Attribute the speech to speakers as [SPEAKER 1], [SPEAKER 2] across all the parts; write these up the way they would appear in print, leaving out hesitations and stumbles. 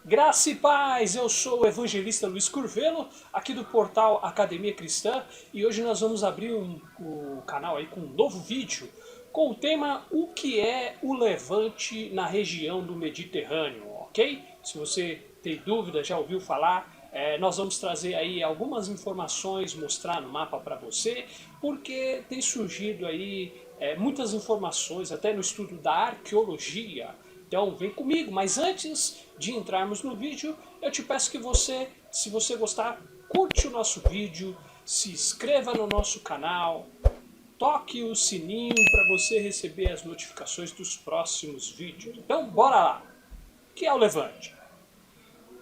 [SPEAKER 1] Graça e paz, eu sou o evangelista Luiz Curvelo, aqui do portal Academia Cristã, e hoje nós vamos abrir o canal aí com um novo vídeo com o tema O que é o Levante na região do Mediterrâneo, ok? Se você tem dúvida, já ouviu falar, nós vamos trazer aí algumas informações, mostrar no mapa para você, porque tem surgido aí muitas informações, até no estudo da arqueologia. Então vem comigo, mas antes de entrarmos no vídeo, eu te peço que você, se você gostar, curte o nosso vídeo, se inscreva no nosso canal, toque o sininho para você receber as notificações dos próximos vídeos. Então bora lá! O que é o Levante?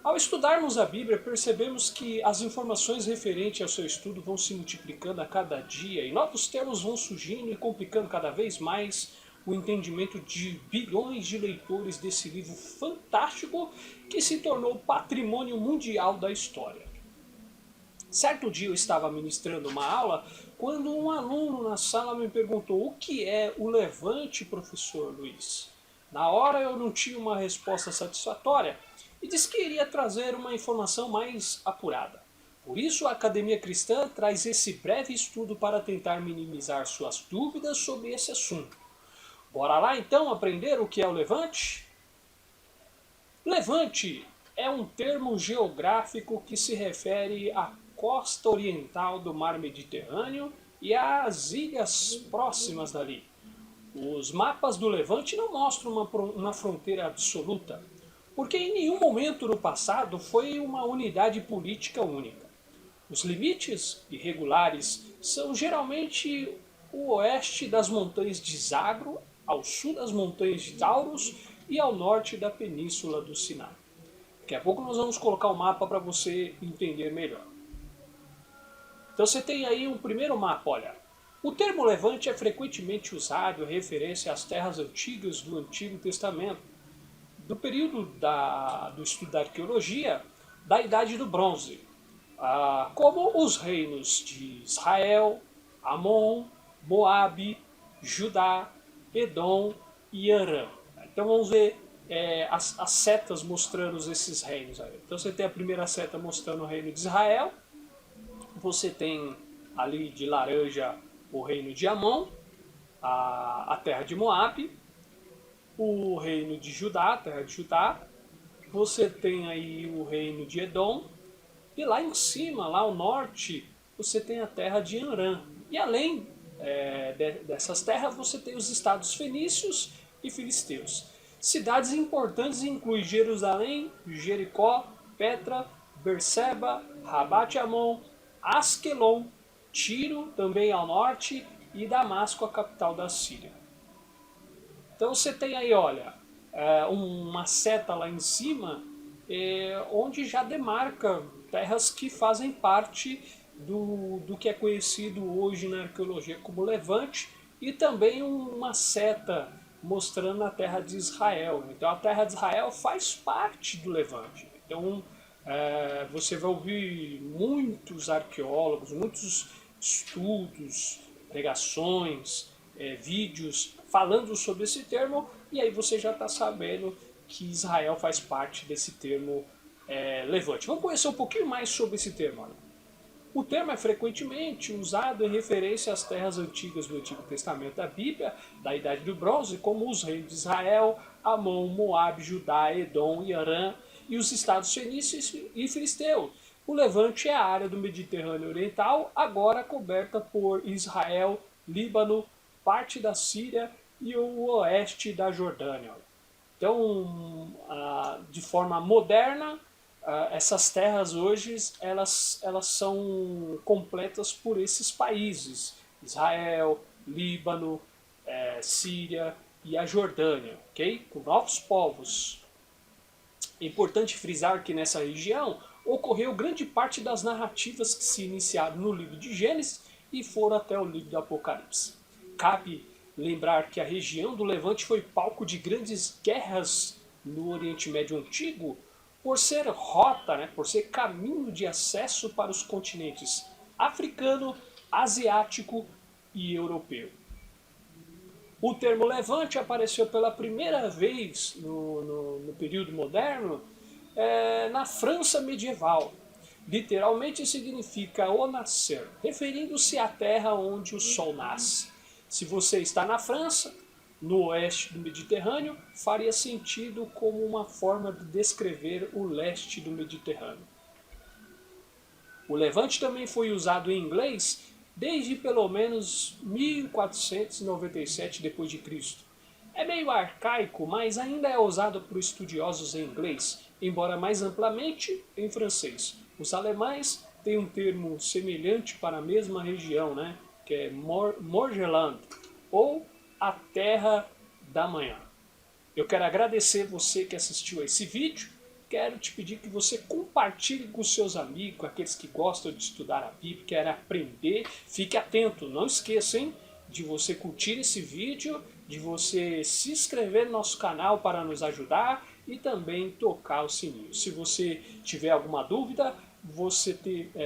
[SPEAKER 1] Ao estudarmos a Bíblia, percebemos que as informações referentes ao seu estudo vão se multiplicando a cada dia e novos termos vão surgindo e complicando cada vez mais o entendimento de bilhões de leitores desse livro fantástico que se tornou patrimônio mundial da história. Certo dia eu estava ministrando uma aula quando um aluno na sala me perguntou: o que é o Levante, professor Luiz? Na hora eu não tinha uma resposta satisfatória e disse que iria trazer uma informação mais apurada. Por isso a Academia Cristã traz esse breve estudo para tentar minimizar suas dúvidas sobre esse assunto. Bora lá então aprender o que é o Levante? Levante é um termo geográfico que se refere à costa oriental do mar Mediterrâneo e às ilhas próximas dali. Os mapas do Levante não mostram uma fronteira absoluta, porque em nenhum momento no passado foi uma unidade política única. Os limites irregulares são geralmente o oeste das montanhas de Zagro, ao sul das montanhas de Taurus e ao norte da península do Sinai. Daqui a pouco nós vamos colocar o mapa para você entender melhor. Então você tem aí um primeiro mapa, olha. O termo Levante é frequentemente usado em referência às terras antigas do Antigo Testamento, do período do estudo da arqueologia, da Idade do Bronze, como os reinos de Israel, Amon, Moabe, Judá, Edom e Arã. Então vamos ver as setas mostrando esses reinos. Aí. Então você tem a primeira seta mostrando o reino de Israel, você tem ali de laranja o reino de Amon, a terra de Moabe, o reino de Judá, a terra de Judá, você tem aí o reino de Edom, e lá em cima, lá ao norte, você tem a terra de Arã. E além dessas terras, você tem os estados fenícios e filisteus. Cidades importantes incluem Jerusalém, Jericó, Petra, Berseba, Rabat Amon, Asquelon, Tiro, também ao norte, e Damasco, a capital da Síria. Então você tem aí, olha, uma seta lá em cima, onde já demarca terras que fazem parte do que é conhecido hoje na arqueologia como Levante, e também uma seta mostrando a terra de Israel. Então a terra de Israel faz parte do Levante. Então você vai ouvir muitos arqueólogos, muitos estudos, pregações, vídeos falando sobre esse termo, e aí você já está sabendo que Israel faz parte desse termo Levante. Vamos conhecer um pouquinho mais sobre esse termo. Olha. O termo é frequentemente usado em referência às terras antigas do Antigo Testamento da Bíblia, da Idade do Bronze, como os reinos de Israel, Amon, Moabe, Judá, Edom e Arã, e os estados fenícios e filisteus. O Levante é a área do Mediterrâneo Oriental, agora coberta por Israel, Líbano, parte da Síria e o oeste da Jordânia. Então, de forma moderna, essas terras hoje elas são completas por esses países: Israel, Líbano, Síria e a Jordânia, ok? Com novos povos. É importante frisar que nessa região ocorreu grande parte das narrativas que se iniciaram no livro de Gênesis e foram até o livro do Apocalipse. Cabe lembrar que a região do Levante foi palco de grandes guerras no Oriente Médio Antigo, por ser rota, né, por ser caminho de acesso para os continentes africano, asiático e europeu. O termo Levante apareceu pela primeira vez no período moderno na França medieval. Literalmente significa o nascer, referindo-se à terra onde o sol nasce. Se você está na França, no oeste do Mediterrâneo, faria sentido como uma forma de descrever o leste do Mediterrâneo. O levante também foi usado em inglês desde pelo menos 1497 d.C. É meio arcaico, mas ainda é usado por estudiosos em inglês, embora mais amplamente em francês. Os alemães têm um termo semelhante para a mesma região, né? Que é Morgeland, ou a Terra da Manhã. Eu quero agradecer você que assistiu a esse vídeo. Quero te pedir que você compartilhe com seus amigos, com aqueles que gostam de estudar a Bíblia, querem aprender. Fique atento, não esqueça, hein, de você curtir esse vídeo, de você se inscrever no nosso canal para nos ajudar e também tocar o sininho. Se você tiver alguma dúvida, você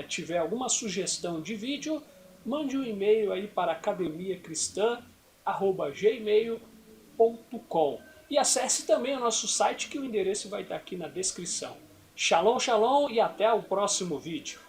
[SPEAKER 1] tiver alguma sugestão de vídeo, mande um e-mail aí para academiacristã@gmail.com e acesse também o nosso site, que o endereço vai estar aqui na descrição. Shalom, shalom e até o próximo vídeo.